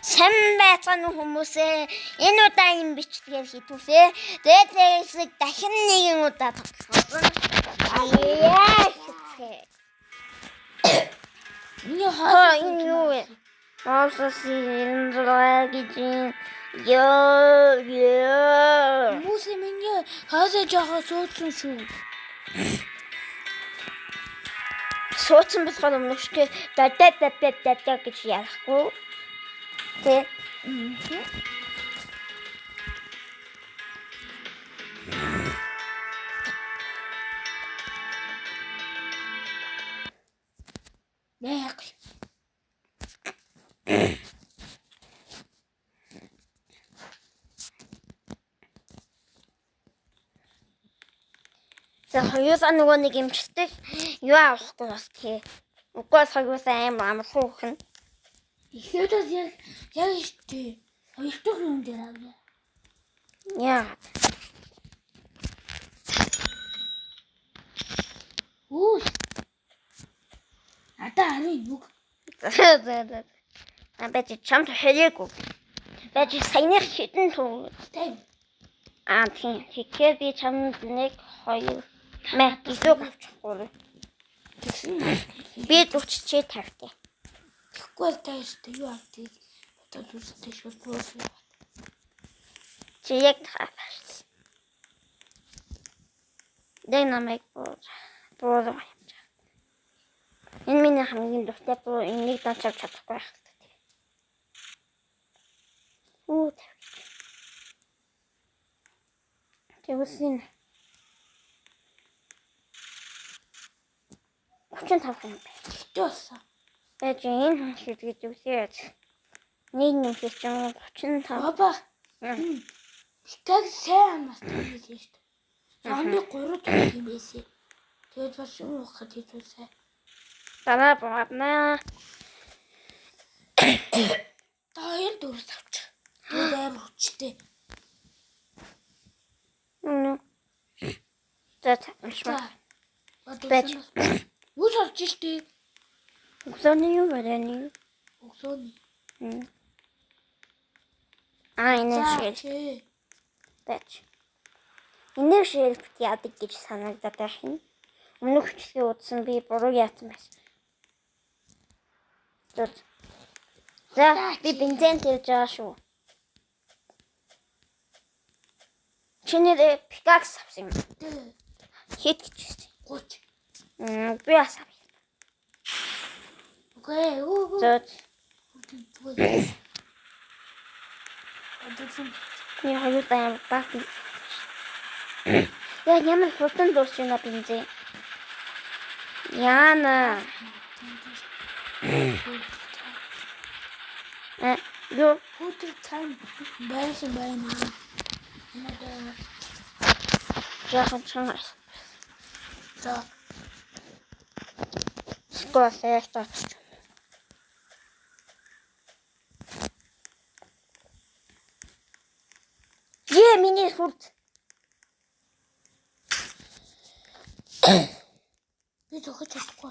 Сайн байцгаана уу хүмүүсээ. Энэ удаагийн бичлэгээр хитүүсээ. Тэгээд дахин нэгэн удаа тоглосон. Энэ юу вэ? Мауссын 96 гэж Хүмүүсээ миний хаасаа жахаа суудсан шүү. Суудсан болохоор өмнөштэй даа гэж ярихгүй. Тэ. Яг. За хоёулаа нөгөө нэг юмчтэй юу авахгүй бас тий. Угаас хоёулаа амар хуухна. Ихэдээс яг штэ. Хоёр дахь юм дээр авъя. Яа. Үу. Ата харин нүг. За. Бэж чамд хэлээгүй. Бэж саяных хитэн туу. Тэв. Тийм. Тэгэхээр би чамд 1 2 мэ илүү авчихгүй. Би 40 чи 50 тий. Тэгэхгүй л таа штэ юу авдгийг бодоод үзтээ шүү дээ. Чи яг тааш. Дай намайг боо. Энэ миний хамгийн дуртай боо энийг дончиж чадахгүй байх хэрэгтэй. Үу. Тэгвэл 35 юм байна. Хитөөсөн. Бэж энэ шийдгэж үсээд. Нэг юм хийж юм 35. Баба. Битэг сайн амаас төлөж штэ. Зомби 3 төлөж юм байсан. Тэгээд бас юм ухад хийжүүлсэн. Дараа баабна. Хоёр дөрөс авч. Тэгээд амар хүчтэй. За тамшма. Бэж. Үс авч штэ. Угсаны юу вэ? Угсооны. Энэ шиг. Бэж. Энэ шиг яадаг гэж санагдаад байна. Өмнөх хүчтэй удсан би буруу яатсан байсан. За би бензин төлж байгаа шүү. Чиний пикакс авсан юм. Хит гэж. 30. Би асаа. Окей. За. Я хочу там пахнет. Я ямар хурдан дуусна бензин. Яна. Юу Өдөр цаана байна. яахан чанаас. За. Скоро так. Миний хурд. Би зохиж чадахгүй.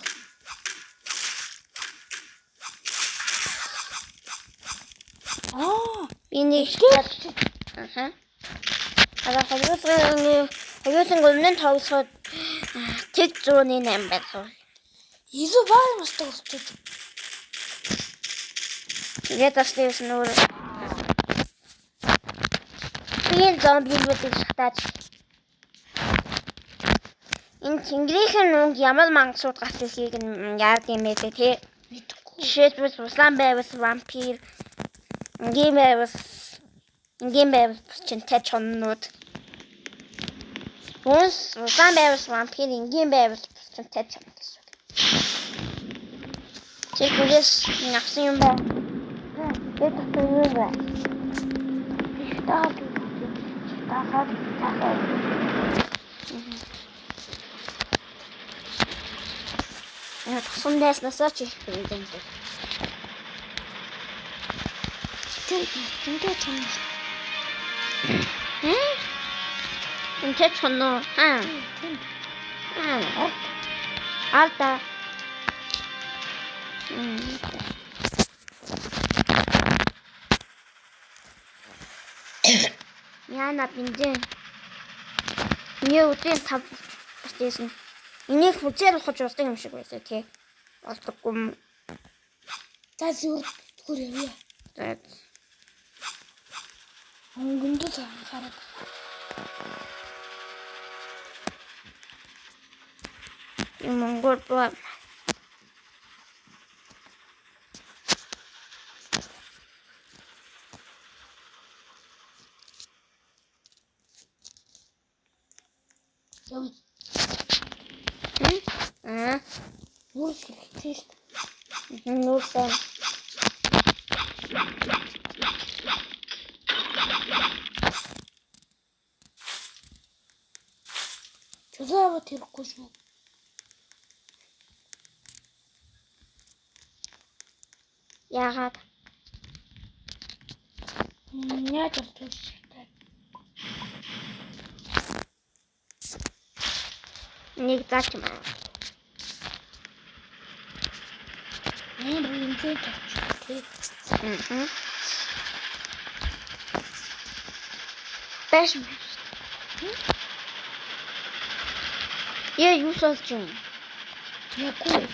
Миний аха. Хоёулын өмнө тоглоход тэг 108 байсан. Илүү баа мастаг болчиход. Тэгээд бас тийс нөр. Би зомбиудыг шатаж. Энэ Чингисийн нүг ямар мангасууд гацхийг нь яад юм бэ тий? Мэдхгүй. Жишээлбэл Улаан байвас вампир. Ингийн байвас чинтэй чоннууд. Улаан байвас вампир, ингийн байвас чинтэй чон гэсэн. Тэгвэл нягсан юм байна. Тэгээд юу вэ? Тахад. Тусамдаас насаач их юм. Тэнтэй чам. Интэй чонно. Алта. на бензин. Миний өдрийн 5 бачээсэн. Энийг хүзээр ухаж уулдаг юм шиг байлаа тий. Олдоггүй юм. За зүгээр явъя. За. Өнгөндөө хараад. Монгол боо. Нүүр хэрэгтэй шүү дээ. Нүүр сан. Чулаава тэрхгүй шүү. Яагаад? Яаж болчих вэ? Нэг заач юм аа. Бензин тавьчих. Бэш. Я юу сонсч юм? Ягүй.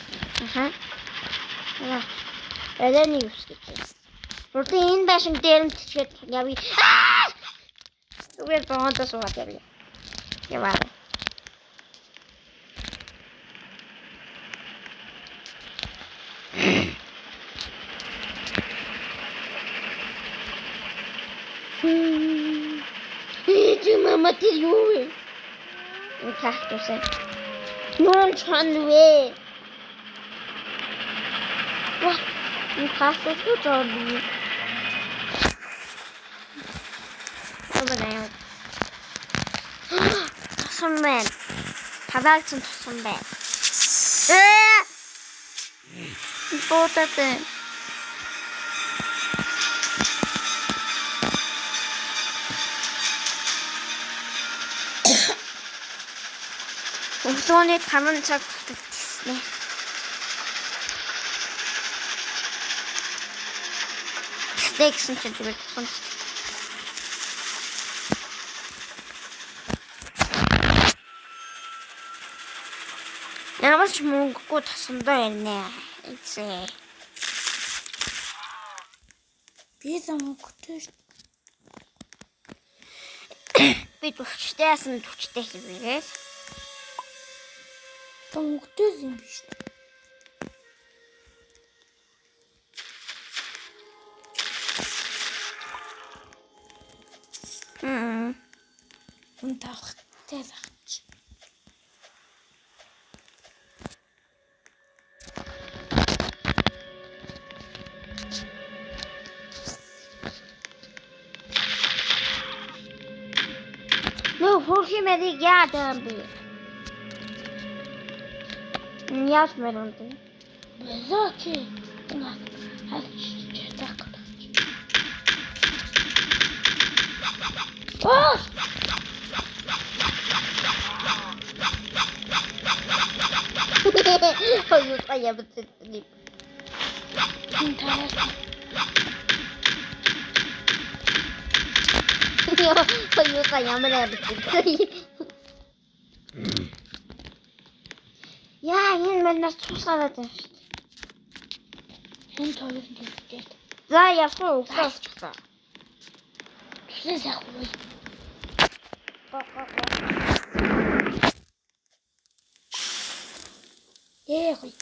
Элэний юус гэж. Бүрдээ энэ байшин дээр нь тийчээд явъя. Зүгээр боондоо суугаад явъя. Яваа. Мама ти юу вэ? Кактус. Нуун чанвэ. What? You кактус уу? Обадай. Тасамбай. Таваагцсан тасамбай. Ботатэй. Өглөөний 5 цаг хүртэлцсэн. Тэгсэн чинь зүгээр тусам. Ямар ч мөнгөгүй тасандаа байна. Эцээ. Би замгүйтэй шүү. Би төвчтэйсэн төвчтэй хийвэрээ. Замгүйтэй юм биш. Хүн тавхтай багч. Ну, хөрхи мэдийг яадаг би. Яаш мөрөнд. Безоки. На. Хаач так. Оо! Хөөе, я битээ. Интересно. Хөөе, ямар битээ. Яа, энэ манаас цусгаад байна шүү дээ. Энэ тоолсон гэдэг. За, явсан өглөө болчихлоо. Тэсээ сахгүй. Хой.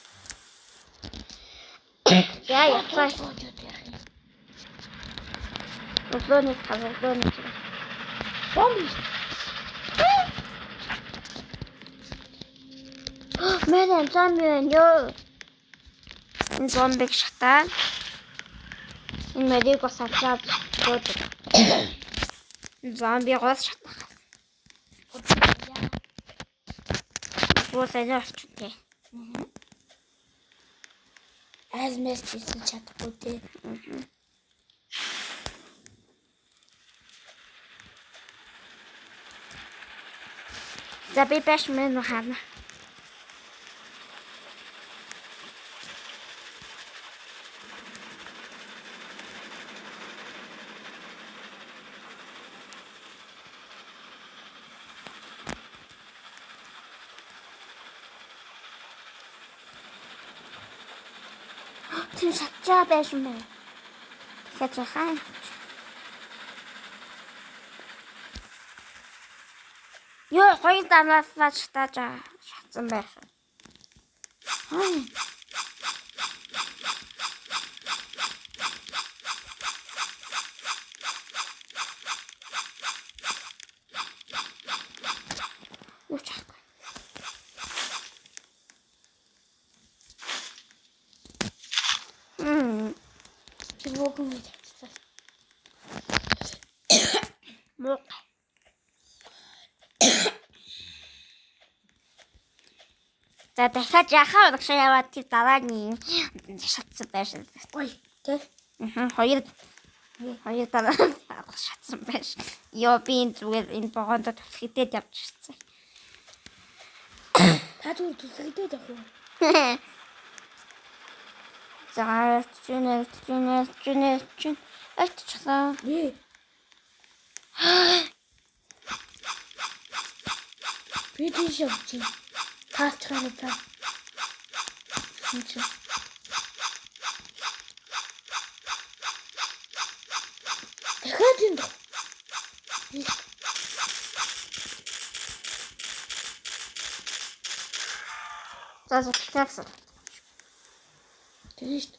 За, явсан. Өглөөний тавлооны. Зомби. Мэн зомби ёо. Энэ зомбиг шатаа. Энэ мэрийг бас авчаад гоодог. Зомби гос шатаа. Босоо авчихъя. Аз месчсэн чадахгүй дээ. За би баш мэн хаана. хэн шатчаа байсан бэ? Тэгэхээр хаа. Ёо, хоёр данаас шатааж шатсан байсан. Юу ч хаагүй. Чи богом гэж хэлсэн. Муу. За дахиад яхаа урагшаа яваад тэр дараагийн шатсан байсан. Ой, тэг. Хоёр дараа шатсан байсан. Ёо би энэ зүгээр энэ богонд тусгийдээд явж ирсэн. Та зүгээр тусгийдээд явах уу? За чинь айтчихлаа. Ээ. Би тийш явчих. Таачлаа та. Чи. Дахиад энэ. За тэгсэн. Тэгэж.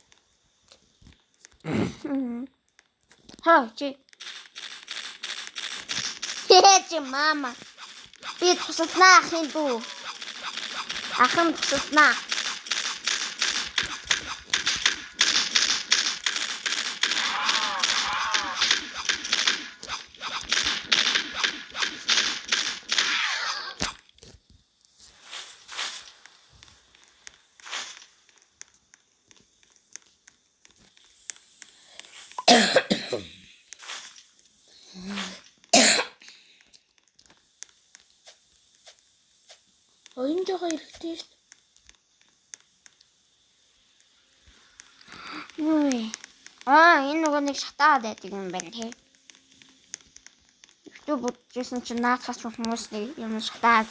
Хаа чи. Чи мама. Би тусалнаа ахын дүү. Ахын тусалнаа. Оюун жоо ирэхтэй шүү дээ. Ой. Энэ нөгөө нэг шатаад байдаг юм байна тий. Юу бодчихсон чи наацаас хүмүүс нэг юм шатаад.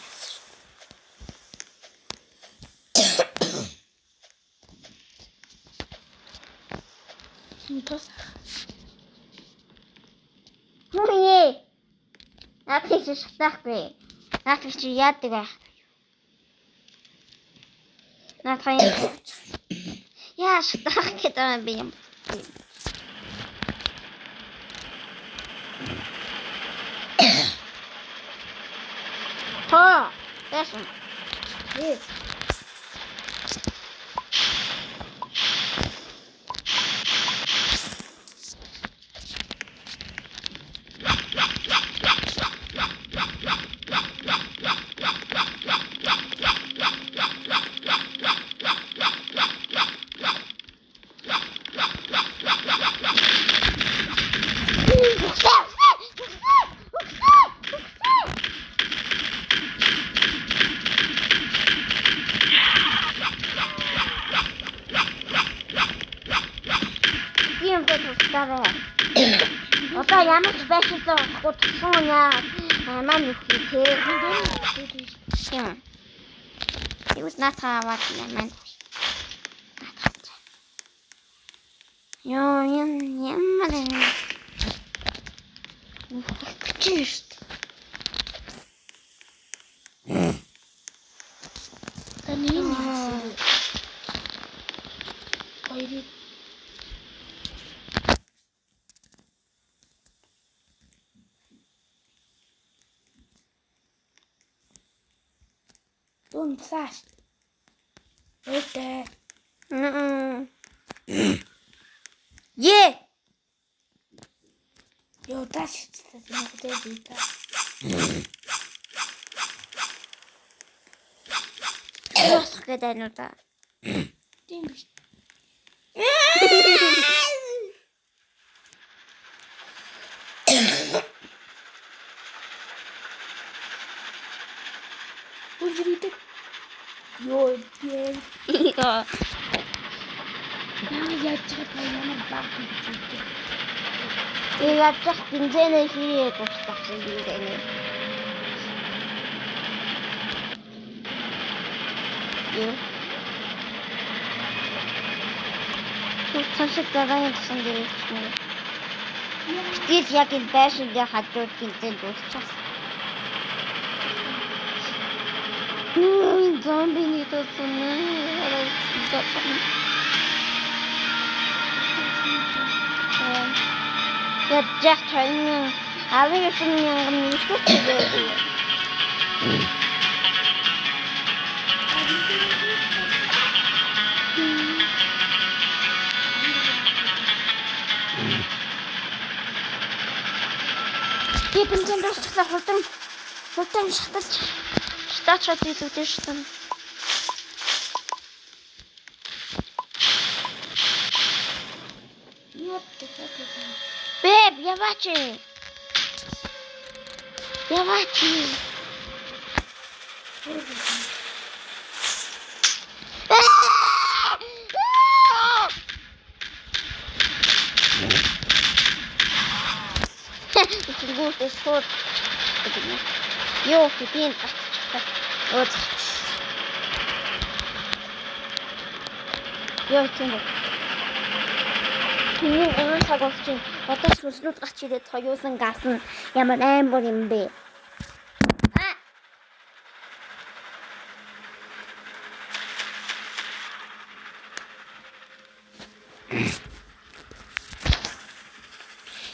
Тос. Хөөе. Наацаас шатахгүй. Наацаас чи яадаг байх. Наацаас яа шатах гэдэг би юм. Хоо, яасан. Ээ. Одоо ямар ч байшинсан утсан яа маань их тий. Тийм. Юу наатаваад маань. Ёо ямар чишт. Таны нэг. Хоёрыг Саш. Это. Е. Ёо, даш та нэг дэйта. Яах гэдэг нь удаа. Тийм биш. Үжирийдэг. Ёо, яа. Яа чапаа ямар баг гэдэг. Яагаад ч гинзэнэ хийгээд устгасан юм бэ? Юу? Цаашид дараагийн тусан дээр ирсэн. Тэд яг энэ байшингийн хажууд гинцэн дуусчихсан. Зомбиний тусан. Яг тань авиасан юм шүү дээ. Бинтэн дуусчихлаа хурдан шатаач хийлгдэж штан. Бэб, яваач. Gut ist tot. Jo, verdient. Вот. Jo, тийм. Миний энэ цагаас чинь одоо сүслүүд гарч ирээд хоёулан газ нь ямар амар юм бэ?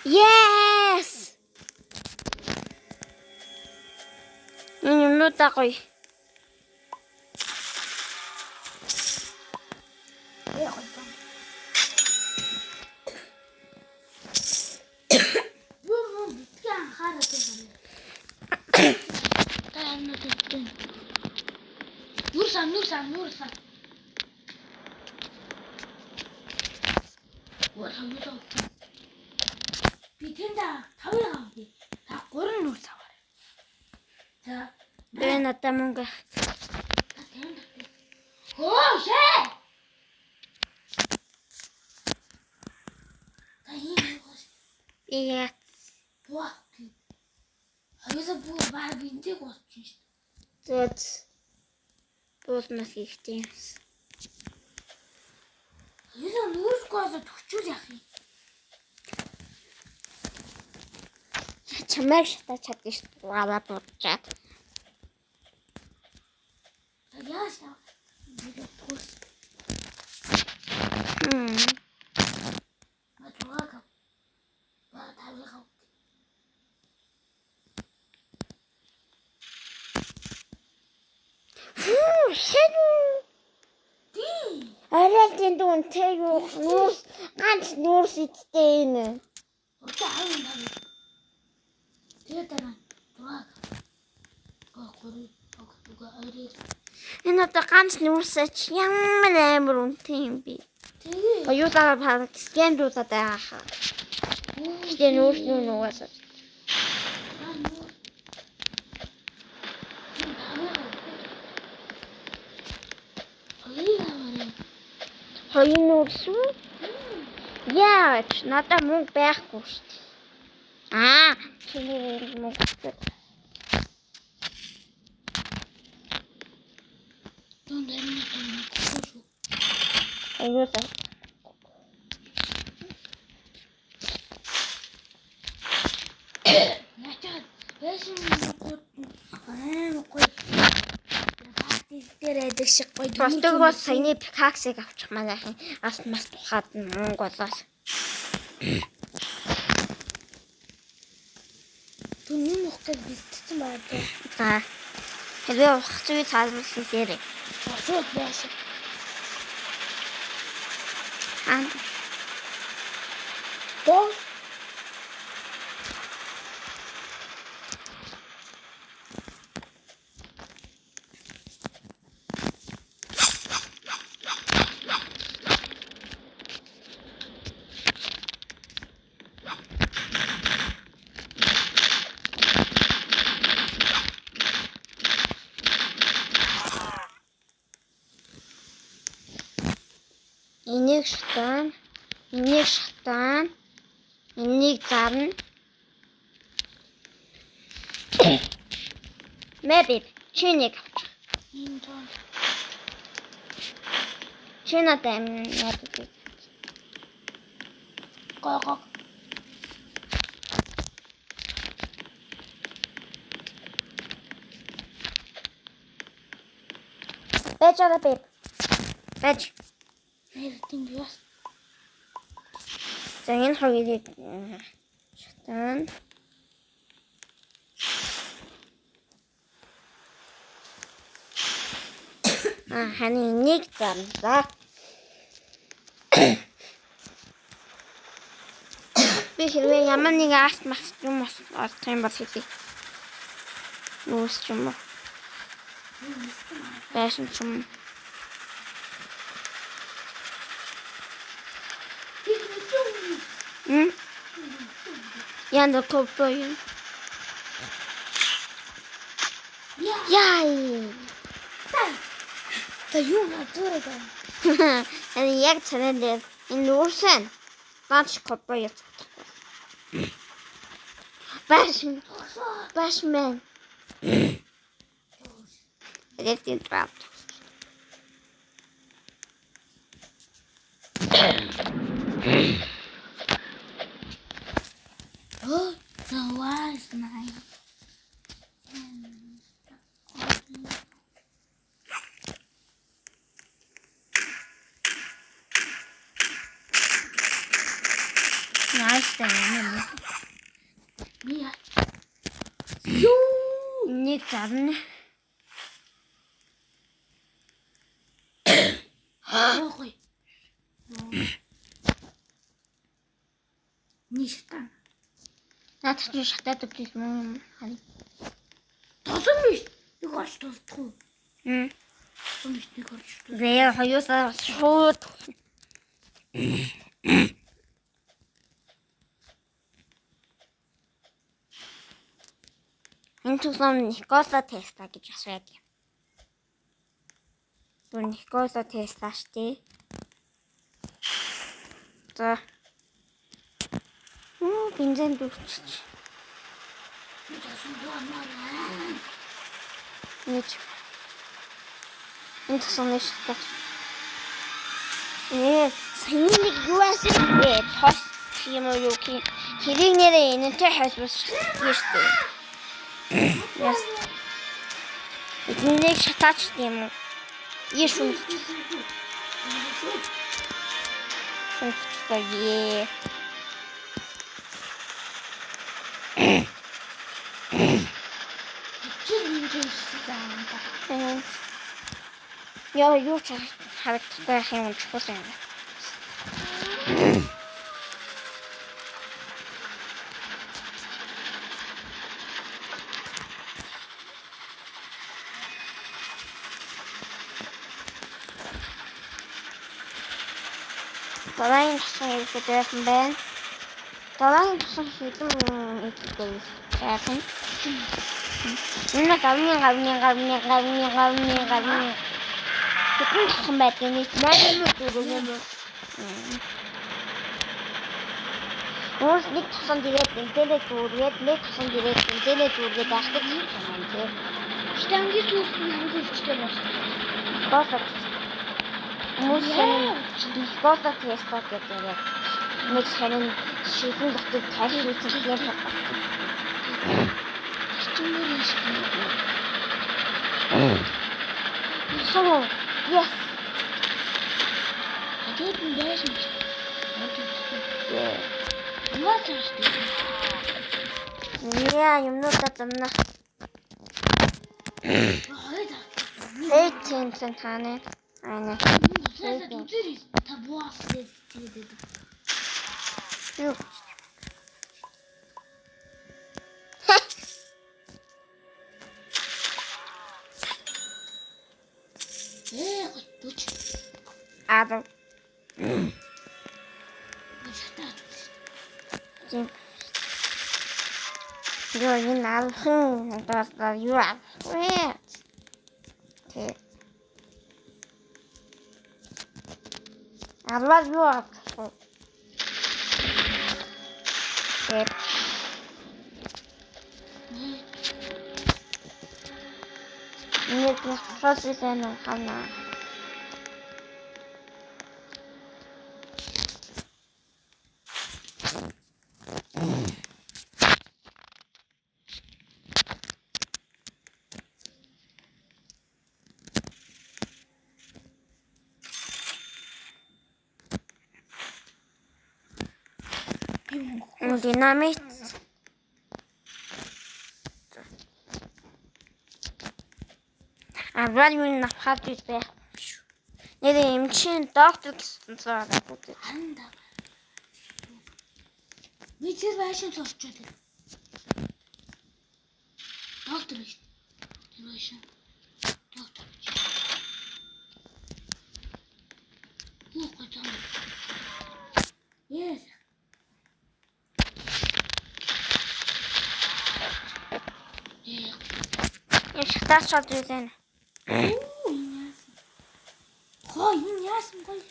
Yes! Ну такой. Нурсан. Битэнда тавыг авъя. Та 3 нүрс аваарай. За, Би надад мөнгө. Хөө шээ. Яа. Буух. Хоёулаа бүр баа бинтэг болчих шүү. Зөт. Буулмас ихтэй. Хоёулаа нүрсгоос төгчүүл яах юм? Чамайг шатаач чадчих шүү. Ваа бодчаад. Яаш таа. Матуага. Баа тавыг авъя. Хэн арай дүн тэг юу нуус ганц нуус иттэй энэ. Өтө хавын тавыг. Тэгээд дараа туаг. Гори огтуга арай. Энэ одоо ганц нуусаач ямар амар үнэтэй юм бэ? Тэгээ. Хоёулаа парк скэн дуудаад байгаа. Тэгээ нуус нуусаа. Хоёр нуус уу? Яач надад мөнгө байхгүй шүү дээ. Чиний мөнгө. Аюутай. Начаад байсан гот гой. Тэрээд шиг гой. Бостог бас саяны пикаксыг авчих манайхын ас мас тухаад мөнгө болоос. Түнний нухад бэлтсэн байна. За. Хэвээ ухах зүйл цаалмалсан сэрэ. Шууд байшаа. Бос. Энийг шатан, энийг зарна. Мэбиб, чинийг авчих. Ийм тоо. Чи надад мэдээ. гоо. Байж байгаа бэб. Байж. Эрдэнэ яс. За энэ хоёрыг шатан. Ханы нэг замлаа. Би хэрвээ ямар нэг арт мас юм олох юм бол хэлье. Юус ч юм уу. Башин ч юм. Яна kopoi. Яй. Та юу надад. Энэ яг цанаа энэ уурсан. Бач kopoi. Башмен. Лефтин трап. Oh, that was nice. Nice then. Yeah. You. Нэг зарна. Ой. Ништа. Наадах чинь шатаад өгч юм. Толон биш. Нэг орч толдох. Толон биш нэг орч. Зээ хоёусаа шууд. Энэ тусан Никола Тесла гэж асууад юм. Түр Никола Тесла штэ. За. Бензин дүүрч. Нэг. Энэ тусан нэг шатаж. Санийг юуасаа тост юм уу юу ки. Хэрийг нэрээ энэтэй хайсбас штэ. Яс. Энийг шатаач юм уу? Иш юм. Шатаач. Яа юу ч харагдах юм чухал юм. Талайн тусан хэлдэг юм байна. Талайн тусан хэлдэг хэлдэг. Яахан. Энэ гавны. Тэтгэн тусан байдаг нэг найрмууд өгөөм. Уус нэг тусан дээрээ тэнцэнэ дүүргээд нэг тусан дээрээ тэнцэнэ дүүргээд ашигтай юм тий. Штанги зүсний хангалттай байна. Босоо. Мусын босоо тестот гэдэг. Нэг сонин шийдэн дотор тайлбар үзүүлэх юм. Чимээр шиг. So, yes. I didn't dare to. Yeah. What is this? Yeah, юм нуу татамна. Эйтэн хаана? Айна. Та буас гэдэг. Юу. Дуч. Адо. Шатаад. Жин. Юу энэ алхан дасаа юу аа. Тэ. Алвар юу аа. Тэ. Нет, не спрашивай на канал. Динамит. Аваад юу навхаад байх. Нэр эмчин доктор гэсэн цаараа бүтэд. Ханда. Бичээр байшин сурчаад байна. Доктор биш. Тэр байшин. Доктор. Юу гэж юм? Yes. Я шатаач шат үзэн. Хоо энэ яасан гоё.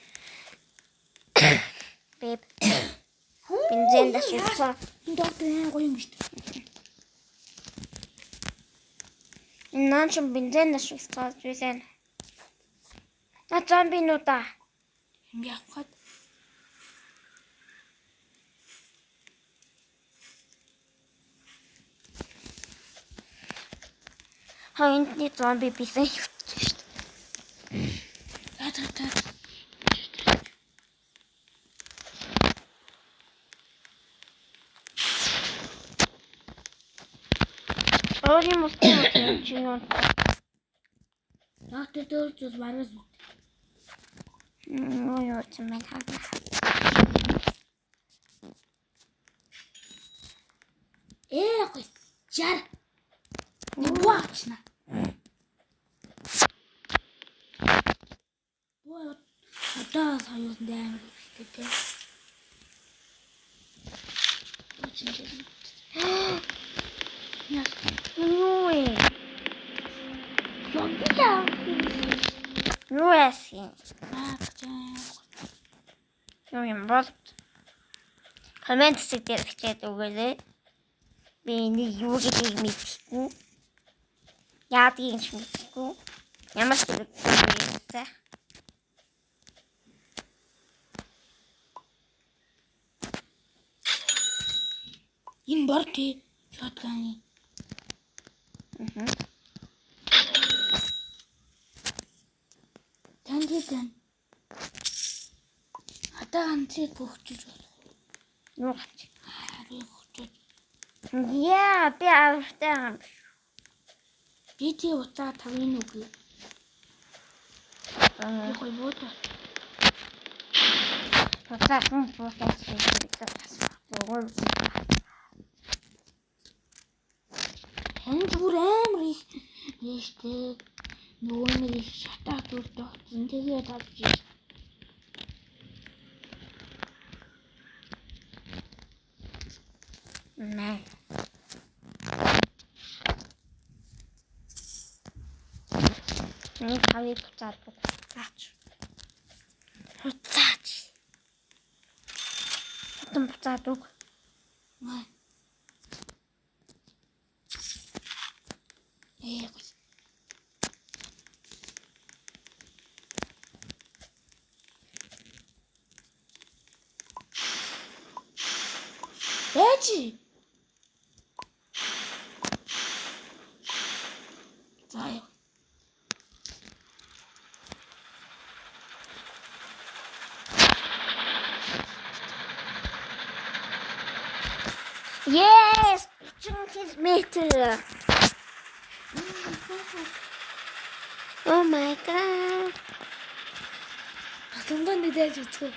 Бэб. Бензин дашсан. Энэ доктор энэ гоё юм шүү дээ. Нан ч бензин дашсан үзэн. На зомбинуудаа. Юм явахад. Хойны зомби бисэн хөвчих шүү дээ. Та. Ори мөстөө чинь. Доктор дөрөж маргас. Юу ч юм хаа. Гоё. Жар. Watchна. Боо одоо соёлд амар ихтэй. Юу ээ? Юу яасан? Юу юм бол? Комент дээр хичээд өгөөлэй. Би нэг юу гэдгийг мэдэхгүй. Яадгийг ч мэдэхгүй. Ямар ч зүйл хийсэн. Энэ борти шотганы. Тангидан. Хатаа ганцыг хөгжиж болох. Юу гэж? Би хөгжиж. Яа, би автай. Би тий утаа тавын үгүй. Гой бота. Утаа хүн бота хийх. Энд бүр амар их нэштэй нөгөө нэг шатаа дүр тогтсон тэгээд авч ир. Нэ. Нэг хавь буцаад буцаач. Хатан буцаад үг. Маа. Эчи. Заяа. Yes! 20 meter. Oh my god. Хатанган мэдээж үгүй.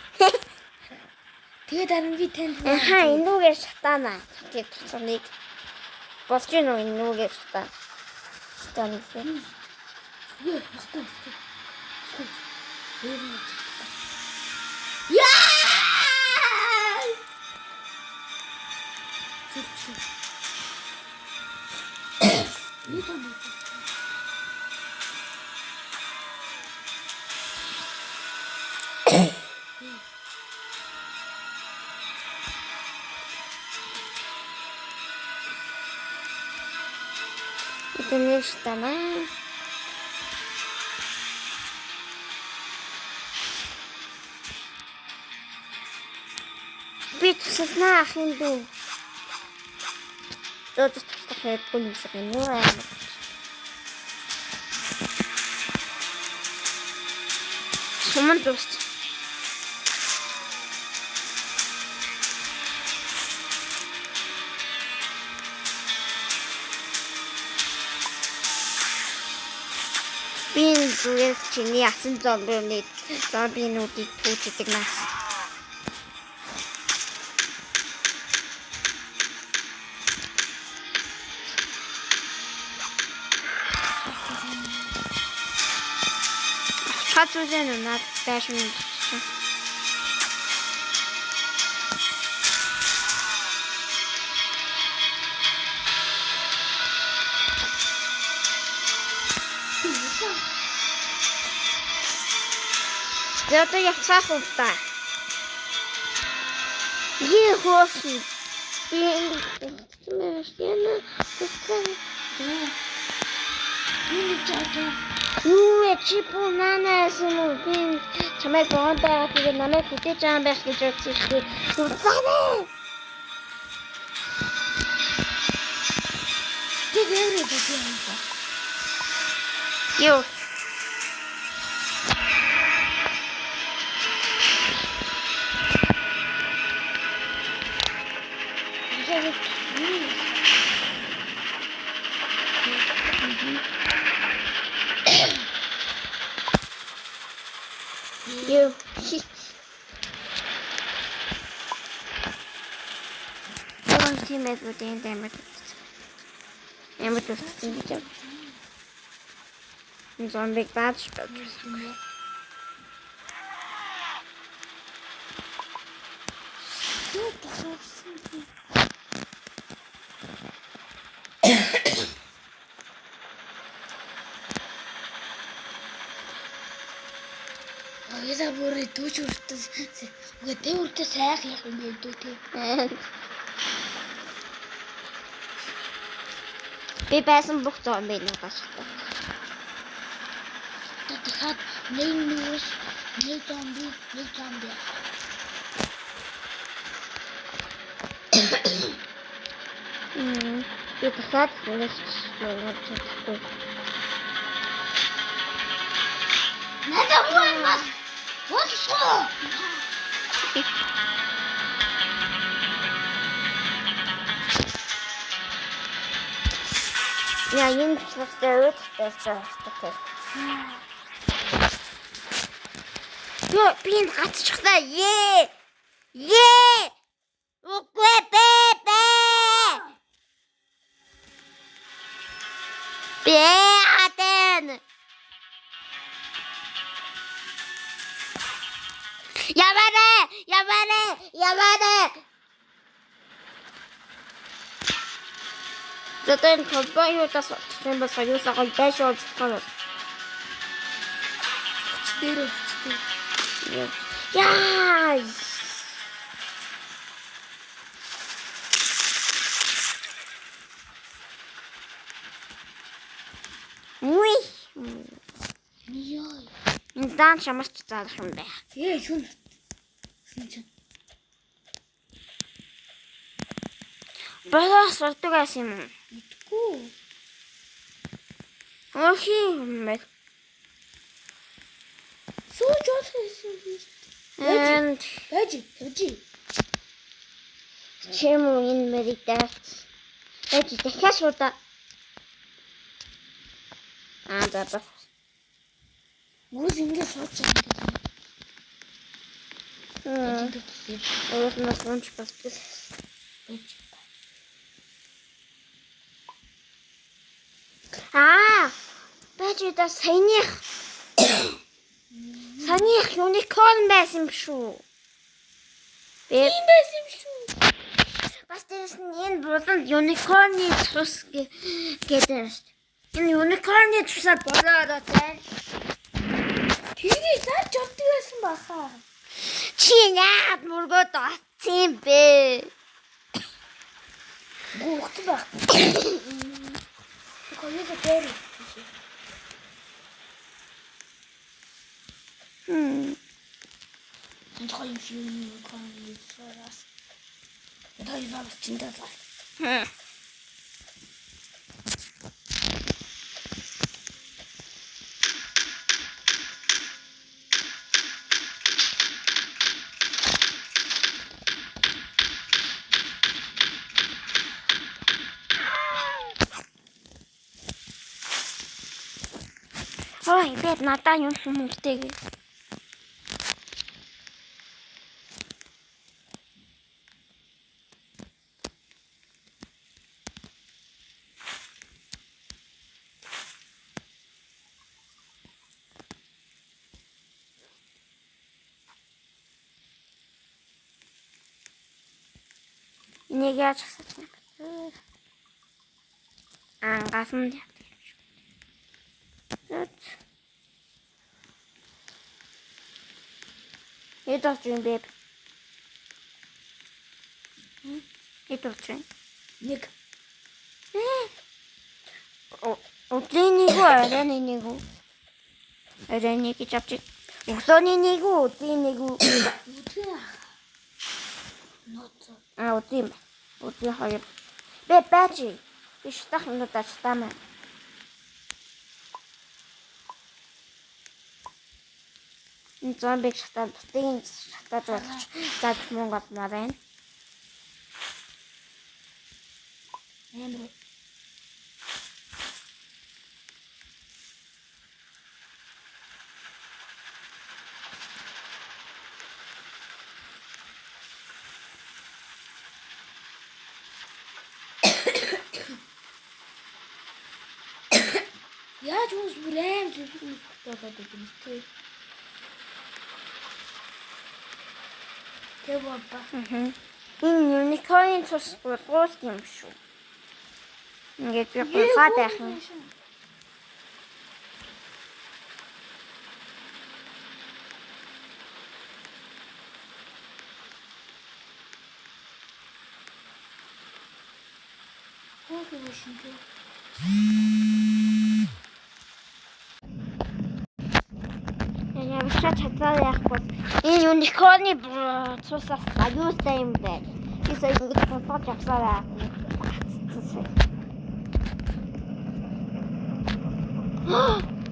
Тэгээд харин би танд Энүүгээр шатаана. Тэгээд тусаныг босч нөө энүүгээр шатаа. Шатаана. Яа, хэвчээ. Яа! Это нечто, да? Бит сознах инду. Что-то такое полиция, ну ладно. Суман тост. Зүгээр чиний асан зомбинуудыг түүждэг нас. Чад үзэн над байшин чинь. Зато я цахал та. Е хофи. Юу чипу нанаас юм би чамайг гоонтаа тэгээ намайг хүтээж байгаа байх гэж бодсон шүү дээ. Зүрхэнэ. Тэгээд яа. Юу. You. One teammate with the damage. And with the team. It's on big bad spell. Я бүрээ дүүж үртээ. Үгүй тэ үртээ сайх яах юм бэ дүү тэ. Би байсан бүх зомби нэг баштай. Дахиад нэг зомби. Би дахиад нэг чадахгүй. Надад буйнаас. Вот что? Я им что-то Yo, пин гацчихлаа. Ээ. Үгүй бэ. Бэатэн. Яваарэ. Зато энэ компьютерс юм соёлоо гоё байшоо болох. Дээр. Яа. Уй. Яа. Энэ дан чамаас заах юм байна. Шүн. Балаас сурдаг юм. Итгүү. Охи мэ. Сууж олсон. And Хажи. чему энэ мэрэгдээс. Дахиад шуудаа. За. Гүз ингэ сууж байгаа. Вот у нас лунч поспел. Бачи да саяных юникорн байсан юм шүү. Тийм байсан юм шүү. Бас дэс энэ болон юникорны цус гэдэг. Энэ юникорны цусаар болоод байна. Тэгээ сар жолдог байсан баха. Чи яад мөргөд оцсон бэ? Гуухт байх. Коёо дээр. Энэ хоёр юм конференс. Энэ хоёр чиндээ. Ой, бед надаа юм хүмүүстэй. Энийг яаж асууж байна? Гасан яа. Эдэж юм бэ? Эдэж юм. Нэг. Өдрийн арайны нэг үү? Арайны гэж авчих. Өглөөний нэг үү? Өдрийн нэг үү? Өдрийн нууц. Өдрийн. Өдрийн хоёр. Бэ байж. Биш тахнуудаа чатамаа. Энэ зомбиг шатаад бусдын шатаад болж зад Монгол нарийн. Эмэр. Яаж хүмүүс бүрэм зүйлс болоод идэв те. Тэвэба. Энэ юникорн цус гуус юм шүү. Ингээд би гуйгаад байх юм. Хөөе биш үү? Я вчера чатал яахгүй. Энэ юникорны цусаас аюустай юм байна. Isa ингэж бодож авсараа.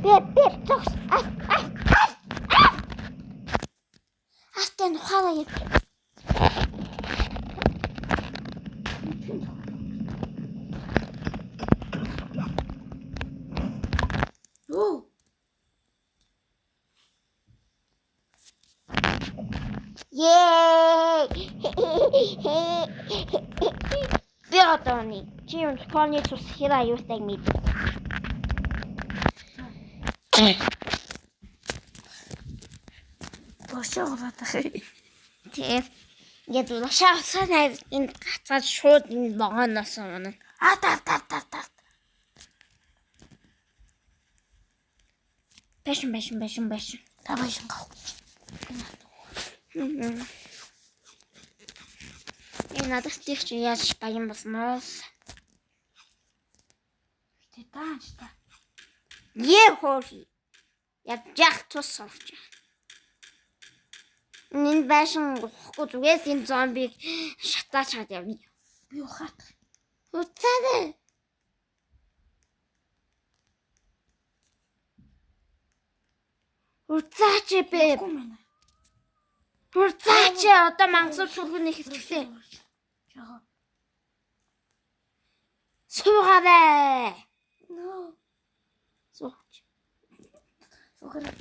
Бэб цус. Астэн хаваа яа. Оо. Yay! Биотони. Чи юникорны цус хэр аюустай мэд. Бошоороо тахи. Тэгээд ингээд лашаасаа энэ гацаад шууд энэ богоноос өмнө. Тав. Бэшин. Тавайшин гав. Энэ надад тийч яаж баян болсноос. Тэ тааш та. Хөөе. Яг цус сорч. Энэ байшин гохгүй зүгээс энэ зомбиг шатаач хад явна. Би ухаат. Уцаад. Уцаач бэ. Уцаач одоо мангас шүлгэн ихтэй. Жаа. Суугаарай. Нөө. Сууч. Сухара.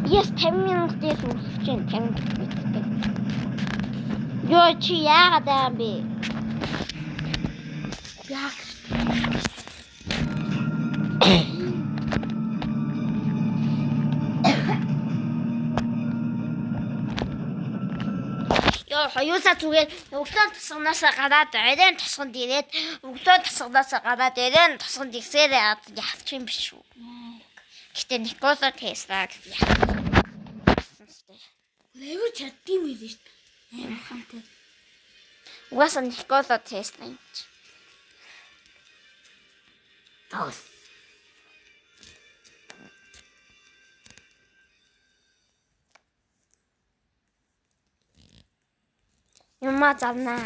Yes, 10 минут дээр үсэж байна. 10 минут. Ёо чи яагаад юм бэ? Яг. Ёо хоёулаа зүгээр өглөө тасганаасаа гараад арайн тасганд ирээд өглөө тасганаасаа гараад арайн тасганд ирсээрээ яах юм биш үү? Гэтэ Никола Тесла яах. Левер чаддсан байл шүү дээ. Хантай. Угаасаа Никола Тесла юм чи. Тос. Юмаа завнаа.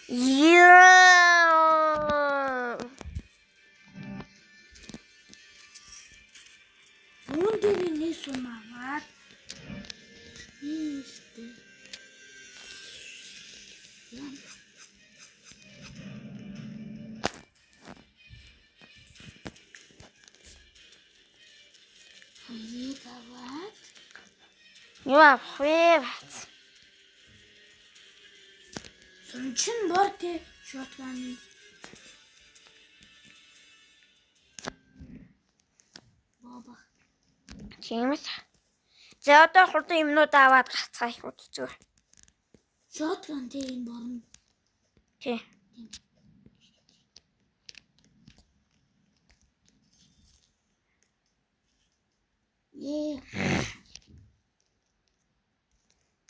Яа. Юун дээр нэг сумаваад. Ийштэй. Хаваад. Яа, хөөе. Сүнчин бор тэ шотганы. Баба. Тиймээс. За одоо хурдан юмнууд аваад гацгаа их үзчихв. Шотган тэ энэ борно. Тий.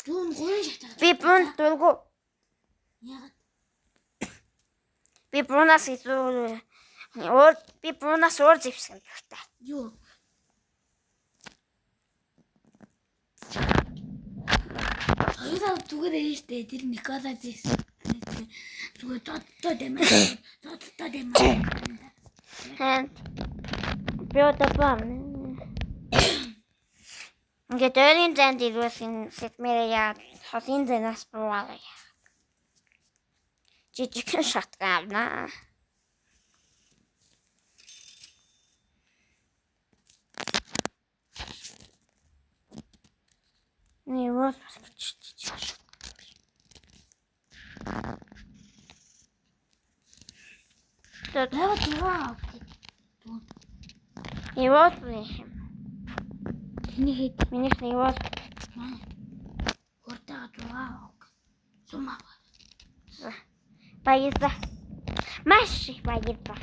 Дүүн гурван шатаа. Би бүүнд дургу. Яагаад? Би бүүнаас уур зевсэн дуртай. Юу? Хоёроо зүгээр ээжтэй тэр Никола дэс. Зүгээр тодтоо дэмээ. Тодтоо дэмээ. Хэн. Би одоо бам. Ингээд өөрийн занд ирүүлсэн сэтмэрээ яа холын зэнаас буугаа. Жижигхэн шатган авнаа. Не вот чуть-чуть. Тут Яагаад? и вот блин. Нэг Минийх нэг бол хурдаа дураа. Сумаа. баярлаа. Маш их баярлаа.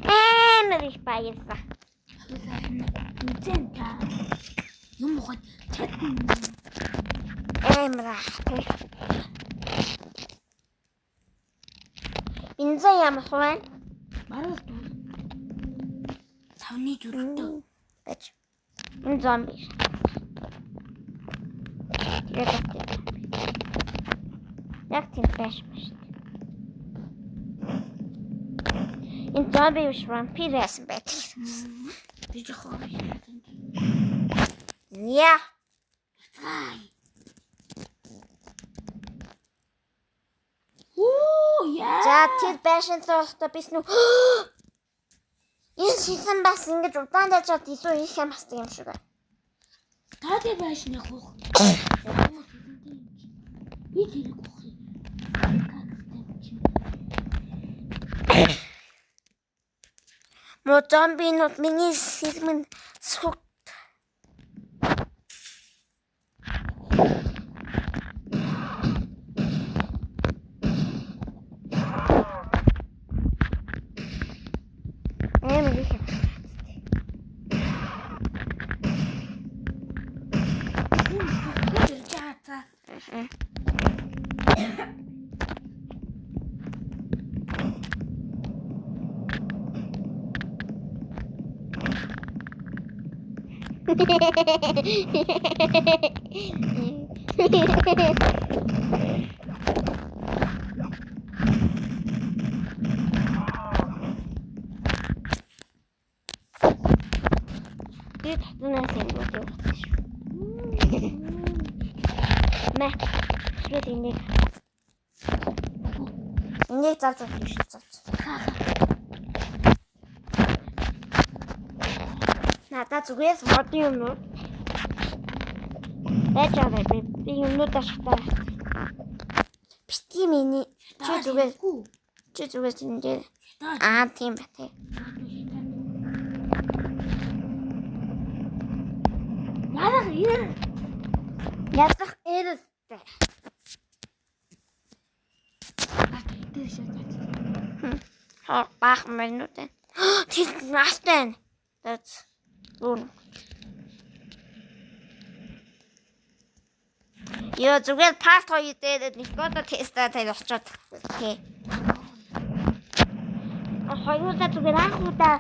Амар их баярлаа. Үнэн та. Юм хот чадна. Амар. Инза ямар хуваа? Баруул дүү. Савны зүрхтэй. Бач. Энэ зомби. Яг тийм флэш биш. Энэ зомби биш вампир яасан байдаг. Би жохоо. Яа. Ай. Оо яа. За тэр байшин цогтой бис нү. Энэ шисэн бас ингэж удаан дэж чад илүү их юм басдаг юм шиг байна. Та тэр байшны хуух. Би тэр хуух. Мо зомбинууд миний сэлмэн сүх. Бид хатнаас юм уу? Мэ. Бид энийг залж биш залж. Надад зүгээр модын юмнууд байж байгаа би юмнуудаа шатаа. Бити миний чи зүгээр зиндээ. Тийм бай тээ. Ядах эрэлтэй. Бах минут. Тэр настай. That's good. Яа зүгээр паст хоёр дээр нэг гоо тестаа тайл очоод тий. Хоёулаа зүгээр анхудаа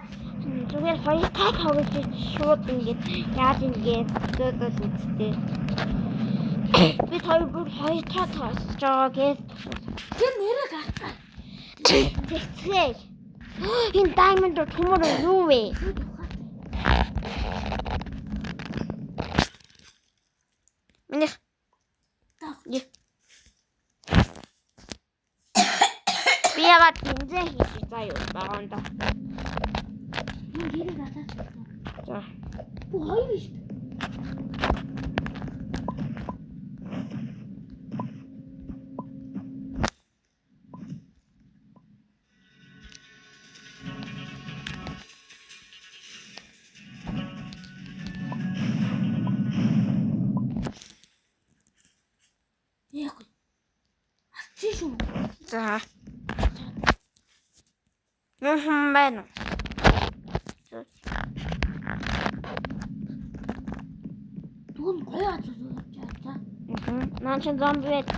зүгээр хоёр таг хавж шууд ингэж яаж ингэж зөөдөд үзтээ. Би хоёр таг тааж байгаа гэж Тэр нэрээ гартаа. Тэгтээ. Энэ diamond төмөр юу вэ? Миний би яагаад тэнцээ хийж заяа байгаа юм да. Нэрээ гартаа. За. Бу хоёр биш. Яг. Ачи шүү. За. Мөн байна. Түн гоё ажил за. Наач зомби байт.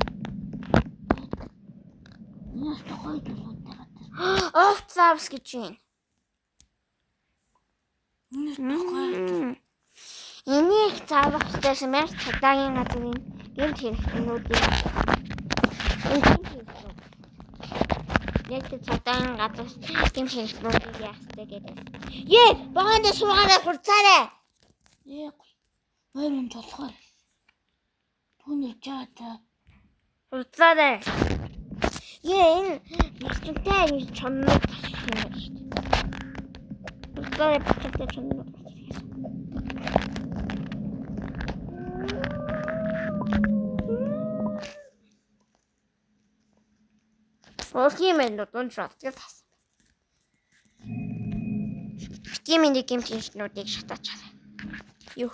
Яаш тохой тулуудтай гадар. Овцаавс гэж юм. Тохой. Энийг заавах хэрэгтэйсэн байх цагаагийн газрын гэмт хэрэгтнүүдийг яг цагаагийн газар гэмт хэрэгтнүүдийг яахтай гэдэг. Ее, богонд суугаараа хурцаарай. Яг. Ойрон толгоор. Түүний жаата. Хурцаарай. Энэ бэлчтэй чоннод таших юм байна шүү дээ. Хурцаарай бэлчтэй чоннод. Орхимэн дон шатдаг тас. Битэмийн гэмт хэрэгтнүүдийг шатаачаа. Юу?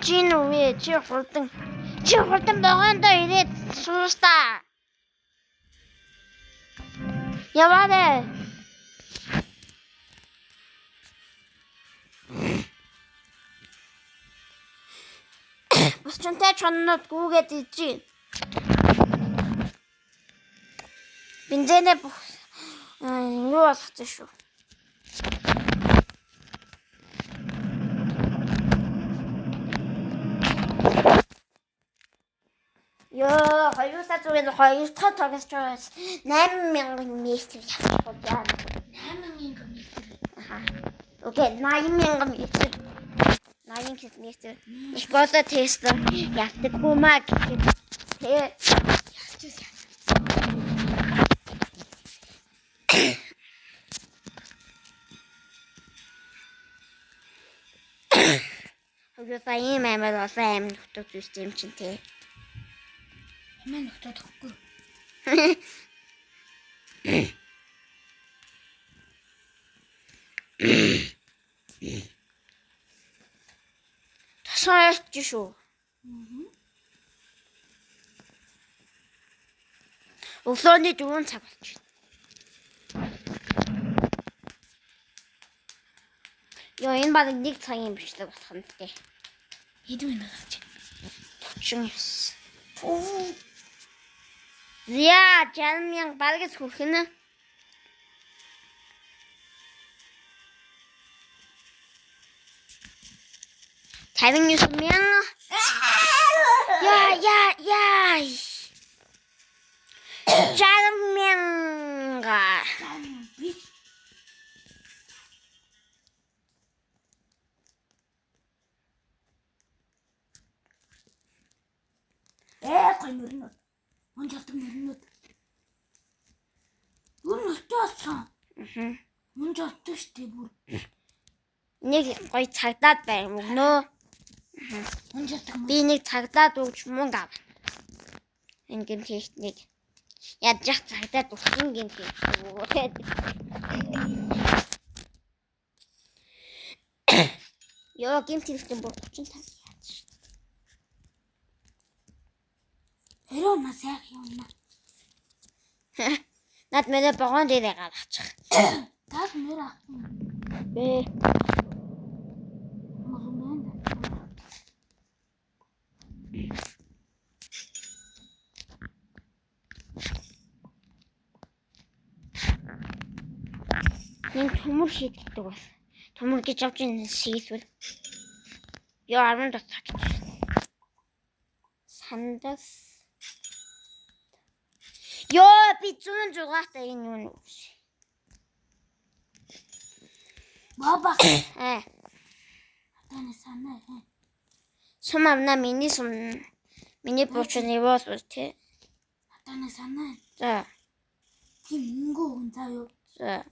Чинүү вэ? Чи хурдан богондоо ирээд суустаа. Яваарэ. Босчонтой чоннод гүгээд ичи. Бензэнэ юу болох вэ шүү? Ёо, хоёусаа зүгээр хоёр дахь тогс чаас 8000 метр явах гэж. 8000 метр. Окей, 8000 метр. 80 км. Школа тест явдаггүй маа гэхэд тэгээ Хөөе ийм амар олон амин нөхдөд үстэй юм чинь тий. Амин нөхдөд өгөхгүй. Тасаарч шүү. Өглөөний 4 цаг болж байна. Ёо энэ баг 1 цагийн бичлэг болох юм тий. Хэдэн минут болж байна? 49. Яа, 60,000 баргас хүрэх нь. Having you some young. Yeah. Charming. Гой мөрнөд. Монжолдог мөрнөд. Юу нөтөөсөн? Монжолдог штий бүр. Нэг гой цагдаад байр мөгнөө. Монжолдог. Би нэг цагдаад өгч мөнгө авна. Ингэм техник. Ядчих цагдаад өгч ингэм техник. Ёо гэмт хэлсэн бүр 35 яаж шүү дээ. Эрөө нас яах юм нэ? Над мэрэ богоон дээрээ гаргачих. Таас мөр ах юм. Бэ. Энэ төмөр шийдэлдэг бас. Төмөр гэж авч ин шийдвэл. Яа 10 дахь. Хандас. Ёо би 106-тай энэ юу? Баба. Аа. Таны санаа. Сум авна миний сум. Миний бочны боос тий. Таны санаа. За. Тийм мөнгө хүн заа юу. За.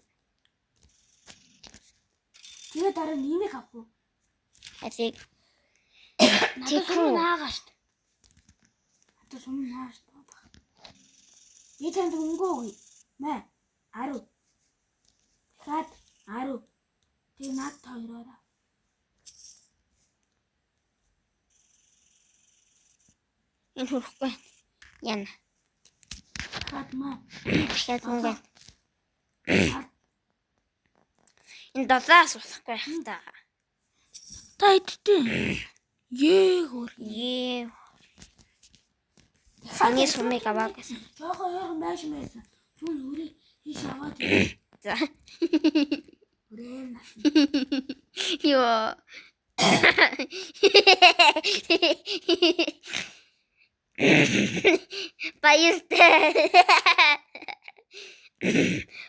Тэгээ дараа нэмийг авах уу? Асиг. Надад сум наагаа штт. Надад сум наагаа штт баба. Би танд мөнгө өгье. Мэ 10. Дахиад 10. Тэгээ над хоёроо. Энэ хүрэхгүй. Яна. Хаад маа. Дахиад мөнгө. Энэ доллараас болохгүй байх та. Та идтээ. Ёо. Саний сумыг аваа гэсэн. Жохоо яахан байж байсан. Түн үрээ хийш аваад. За. Үрээ нас. Ёо.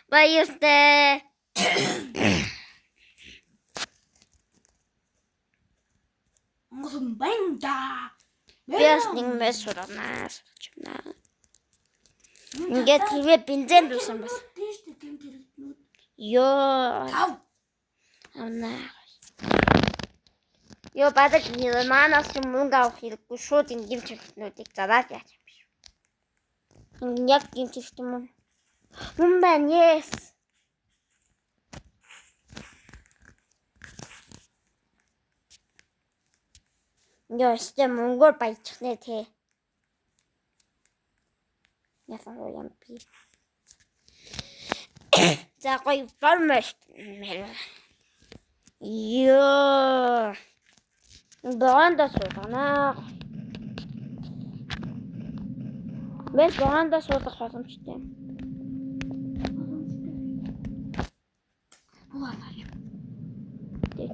Баяртай. Онгосон бэнда. Биас нэг мэс суранаас чимна. Ингээд TV бензин дүүсэн бас. Тийш тийм хэрэгтнүүд. Ёо. Тав. Амнаа. Ёо бадаг нэг манаас ч мөнгө авах хэрэггүй шууд ингэ гимчнүүдийг зараад яач юм биш. Яг гимчсэн юм. Хүн байна, yes. Ёо, сте мөнгөөр баячих нэ тий. Ясан юм би. За гоё формэш. Ёо. Баандас уу. Бэс баандас уу боломжтой. Буусаа. Тэг.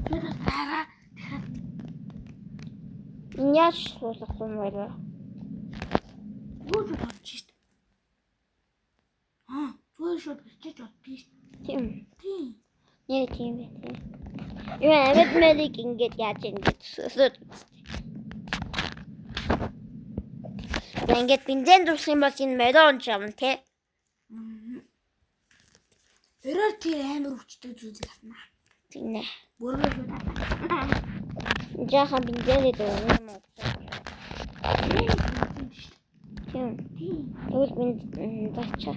Тэгээд дараа Няш суулгах юм байна. юу ч бодчих. Зүгээр шууд бичиж бодчих. Тийм. Тийм. Яа тийм бэ. Юу амьд мэлик ингэж яаж ингэж сөсөд. Ингээд бензин дуусах юм бол энэ морон ч юм тий. Өрөөр тэр амар өвчтөж үзэх авна. Тийм нэ. Бүрээр шууд авна. Жаахан бензин дээр юм уу? Тийм. Үл бензин зачаа.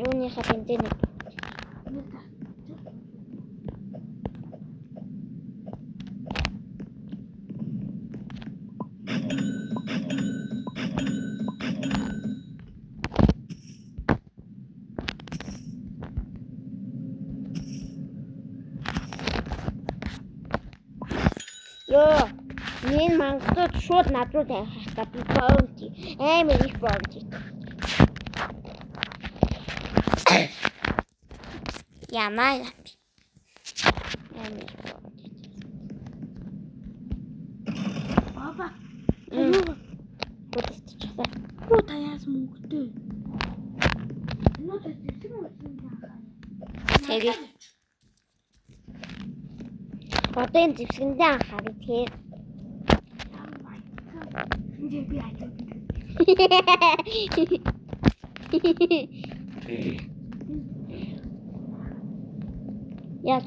Юуныхаа бензин. Ёо, энэ мангад шууд над руу тавих та би боонти. Амар их боонти. Ямаа. Амар боонти. Баба. Бүтчихсэн. Хөө та яасан мөнгөтэй. Нотод зэсэг үсэн яахаа. Тэгээ. Одоо энэ зэвсгэндээ анхаарай тий. Энд би ажил. Яаж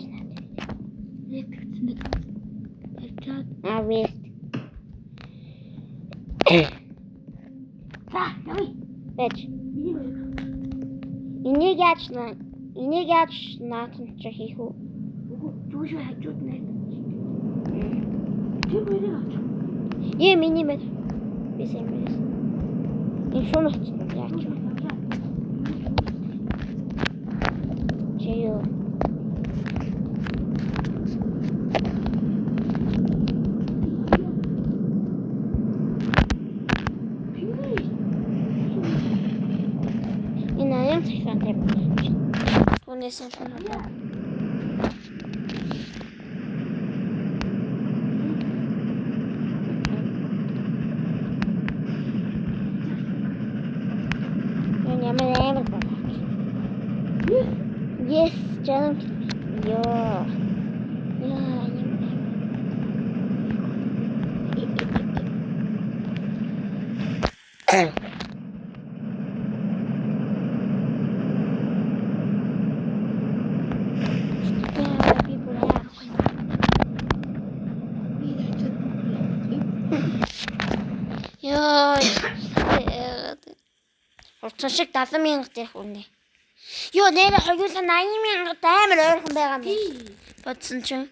Нэгтгэцэн. Тавьчаад. авэс. За, явъя. Бэж. Энийг яаж наатан ч хийх үү? Юу шиг хажууд найд. Чи бүрийг авч. Е миний мэд. Бисэм мэд. Энэ шунах яаж вэ? Чиё. Энэ аян цэхэн тэп. Тунэсэн шунах. Yes, canım. Yo. Ya, Йоо. Урчшиг 70,000 дэх үнэ. Йоо нэр хоёулаа 80,000 амар ойрхон байгаа юм. Бодсон чинь.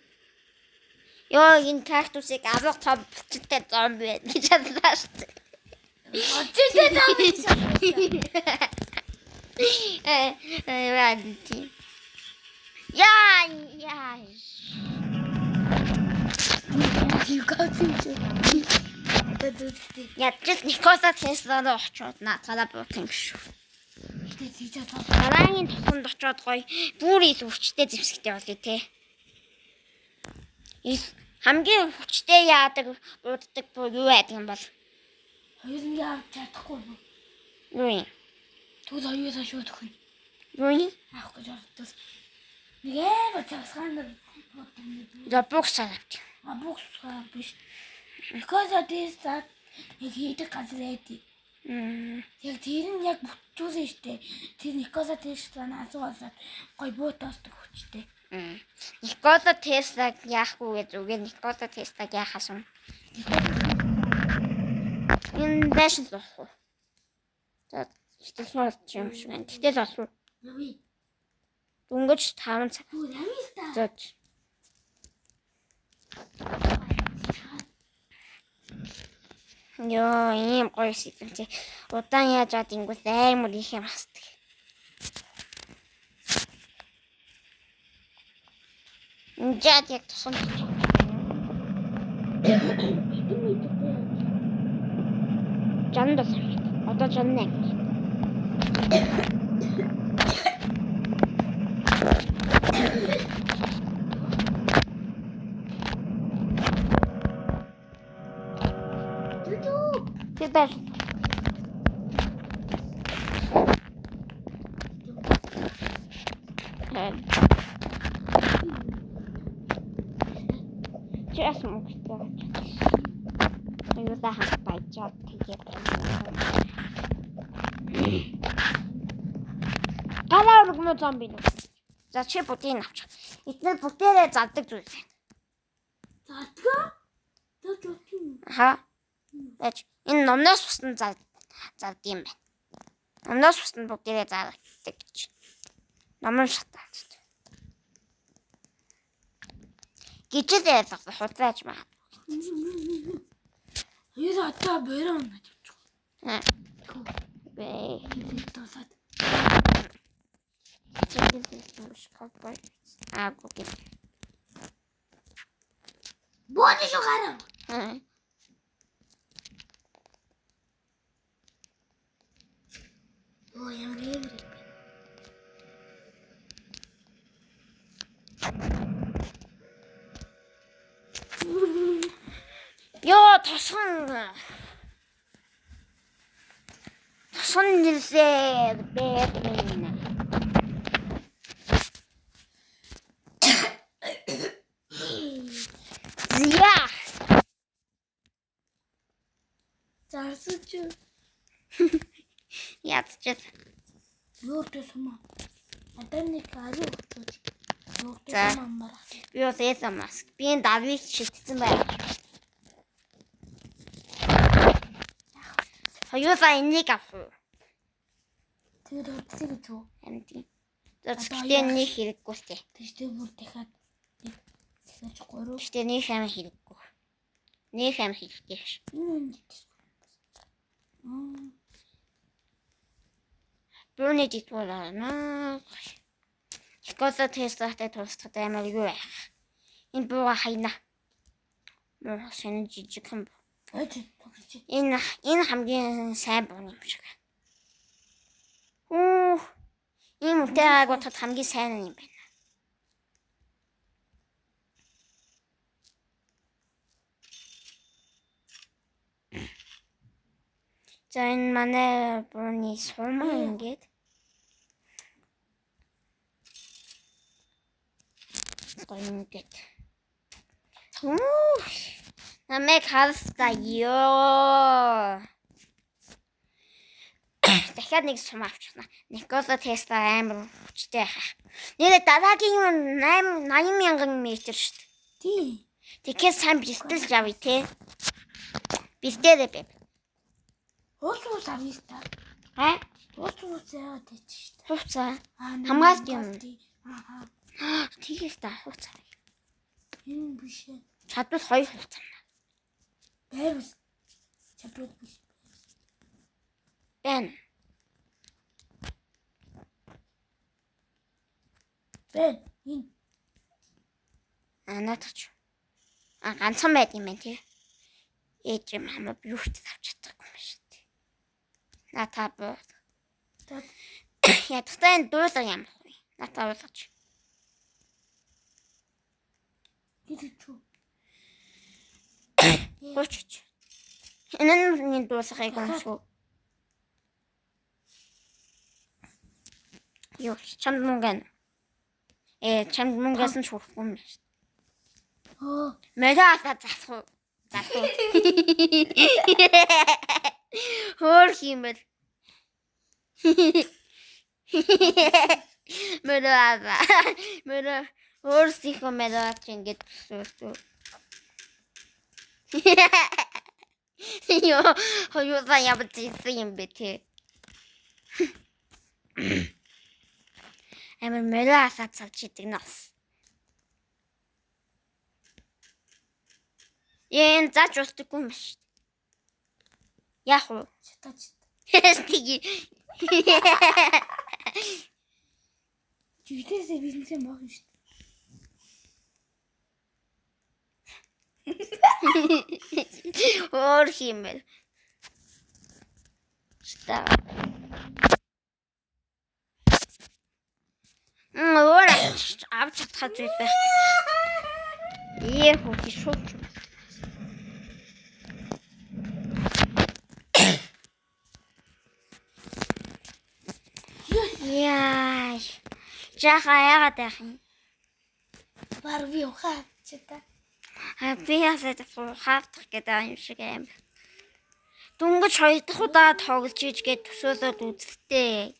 Йоо энэ кактусыг авах том бүтцтэй зомби байна гэж бодлоо шүү дээ. Очтой зомби шүү. Ванти. Яа. Ядчил Никоса Тесланд очоод наадаа буух юм шүү. Дараагийн тусанд очоод гоё бүр их хүчтэй зэвсэгтэй болъё те. Хамгийн хүчтэй яадаг бууддаг юу байдаг юм бол Хоёр нь яавч чадахгүй юу? юу юм? Тэгвэл хоёулаа шууд өгөх юм. Юу юм? Авах гэж боддог. Нэг амар цагсгаан За буксаа авч. буксаа биш. Никоса Тесланд яг хийдэг газар айдий. Яг тэр нь яг бүтчүүлсэн штэ. Тэр Никоса Тесланд асуусаад гой буутаасдаг хүчтэй. Никоса Теслаг яахгүй гэж үгүй Никоса Теслаг яхаас юм. Энэ дэшин зохгүй. За ихтэй юм шиг байна. Тэгтээ зохгүй. Яви. Дөнгөж 5 цаг. Юу явиста? Зож. Йоо, ийм гоё сэтгэлтэй. Удаан яаж аваад ингүүс амар их юм хасдаг. Жаад яг тусан. Жанд одоо жанд нэг. Тэбэр. Чэс мөнгөтэй. Юу даах байжаад тэгээд. Галаа өргөмө зомби нэ. За чи будыг авчих. Эдгээр бүгдээрээ заддаг зүйл. Задгаа? Заддаг юм. Ха. Эч энэ номноос бусна зад юм байна. Номноос бусна бүгдээрээ заадаг гэж. Номон шатаач. Гिचдээ хуцаач маа. Хоёр атаа бороо нэж авчих. Бэ. Тосаад. Гүгэл. Бооч шүү гараа. Оо ямар. Йоо тосон нэлээ бэдмэн. Зя. Зарсууч. Ядчих. Юуртэ сумаа. Аданник ари өгч. Юуртэ За. сумаа мара. Би бас эсэмас. Би энэ давыг шигтсэн байна. Хоёулаа энийг авах. Тэгээд утсыг гэж юу? Амт. За гэхдээ нэг хэрэггүй сте. Тэжтэй бүр дахиад дахиад 3. Гэхдээ нэг хэм хэрэггүй. Нэг хэм хэрэгтэй ш. Бүрний дитволана. Никоса Теслатай тусдад амар юу байх. Энэ бууга хайна. Муу шинэ жижиг юм. Энэ хамгийн сайн буу юм шиг. Ийм үтэйгаагуудад хамгийн сайн юм байна. За энэ манай бууны сумаа ингээд гоё ингээд. Намайг харстаа ёо. Дахиад нэг сум авчихна. Никола Тесла амар хүчтэй хаа. Нэрээ дараагийн юм 80,000 метр шүү дээ. Тий. Тэгэхээр сайн бэлтэлж авъя те. Бэлтээрээ бай. Уус авъя. Аа? Уус яагаад гэж шүү дээ. Хуцаа. Хамгаалт юм. Аа. Тийгээс та хуцаа. Энэ биш ээ. Чадвал 2 хуцаа. Байвал. Чадвал биш. Бэн. Бэн. Энэ. Наадч. Ганцхан байд юм байна тий. Ээж юм хамаа би үрт авч чадахгүй юм шүү дээ. Наа боо. Ядтай энэ дуулаа юм бэ? Натаа уулгач. Гэрчүү. Хөөч. Энэ дуусахыг өмсгөө. Юу чамд мөнгөн. Чамд мөнгөөс нь шүүхгүй юм шүү. Мэдээсаа засах. Хөр химэл. Мэдээ өөрсдийнхөө мэдээч ингэж төсөөлтөө. Ёо, хоёулаа явж ирсэн юм бэ те. Амар мэдээсаа цавч идэг нас. Ян зач устдаггүй юм шүү. Яах вэ? Чатаач. Тиги. Жигдээсээ бизнесээ мах шүү. Өөр химэл. Ста. Өөр авч чадхад зүйл байх. Хөөе шууд. Яа. Жаха яагаад байх юм? Бар би ухаа чата. Би ясаад хаавдах гэдэг юм шиг аим. Дүнгэж 2 дахь удаа тоглож иж гээд төсөөлөд үзтээ.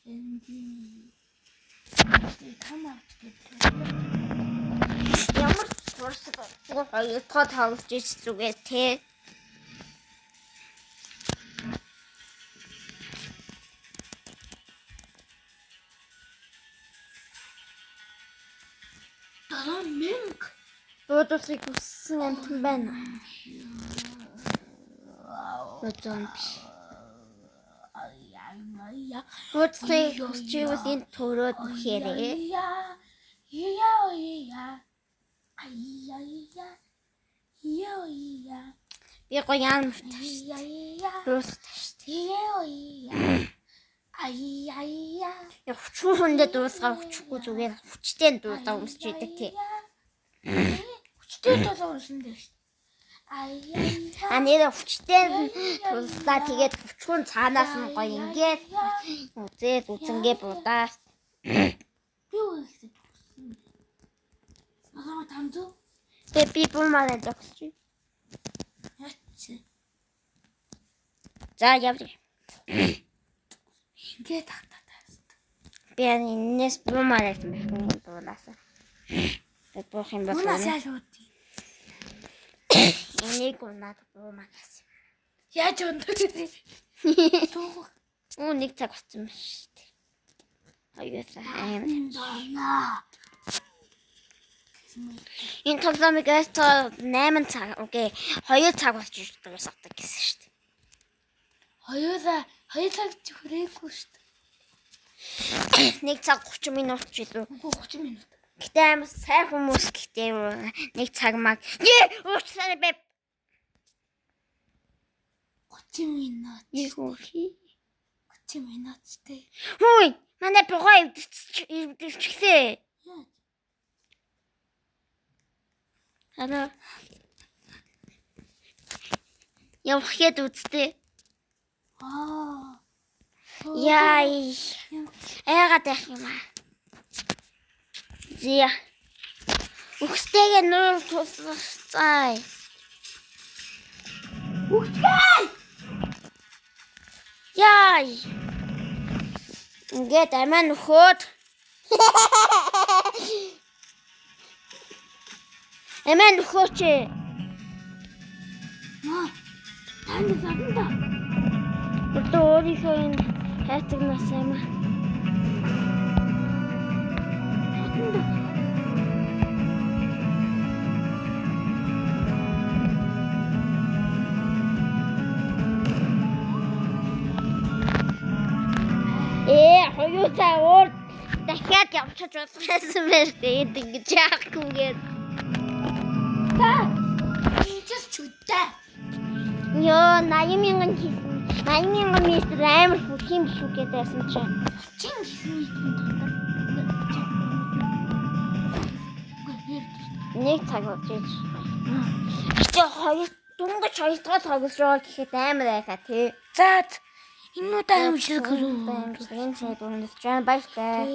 Ямар туршид 2 дахь тоглож иж зүгээ те. Мэнк. Дуудуулахыг хүссэн амтан байна. Зомби. Дуудуулахыг хүсчихвэл энэ төрөөд бүхээрээ. Би гоёан мөртөж. Хүчгүй хүндээ дуусгаа хүчгүй зүгээр хүчтэй дуусаа өмсч идэг тий. Хүчтэй дуусаа өмсөн дээ шүү. Нэр хүчтэй тулсаа тэгээд хүчгүй цаанаас нь гоё ингээд үзээд үзэнгээ будаа. Би юу гэсэн. Агаа тамзуу. Би бумаараа догсчих. Яач. За явъя. Ингээд тахтаа. Би энэс бумаараа юм дуулаасаа. Тэгээд буух юм бол. Унасаа шууд. Энийг унаад бумаагаас. Яаж ундаг вэ? Суух. Нэг цаг болсон байна шүү дээ. Аюултай аим. Энэ тоглоомыг 8 цаг, окей. 2 цаг болж дуусгадаг гэсэн шүү дээ. 2 цаг ч хүрээгүй шүү дээ. 1 цаг 30 минут ч илүү. 30 минут. Гэтэ амар сайн хүмүүс гэтээ 1 цаг маг. Уучлаарай бай. 30 минут. Нэг үхий. 30 минут дээ. Хөөе, манай богоо ивдчихсэн. Ана. Явахад үзтээ. Яй. Яагаад байх юм аа? Зя. Үхстэйгээ нуур тусцай. Үхтэй! Яй. Ингээд амаа нөхөд. Амаа нөхөөч. Маа. Танд саданда. Одоо өөрийнхөө энэ хайтагнаас амаа. Саданда. Хоёулаа өөр дахиад явчихж болсон байх тэгээд ингэж яахгүйгээд. Инчс чүтээ. Ёо 80,000 хийсэн. 80,000 метр амар бүх юм биш үү гэдээсэн чинь. Чин хийсэн дотор. Нэг цаг болж иж. Гэтэ хоёр дунгаж хоёр дахь цагс руу гэхэд амар байхаа тий. За энэ удаа юм шиг Энэ сайд үнэс жаа баяртай.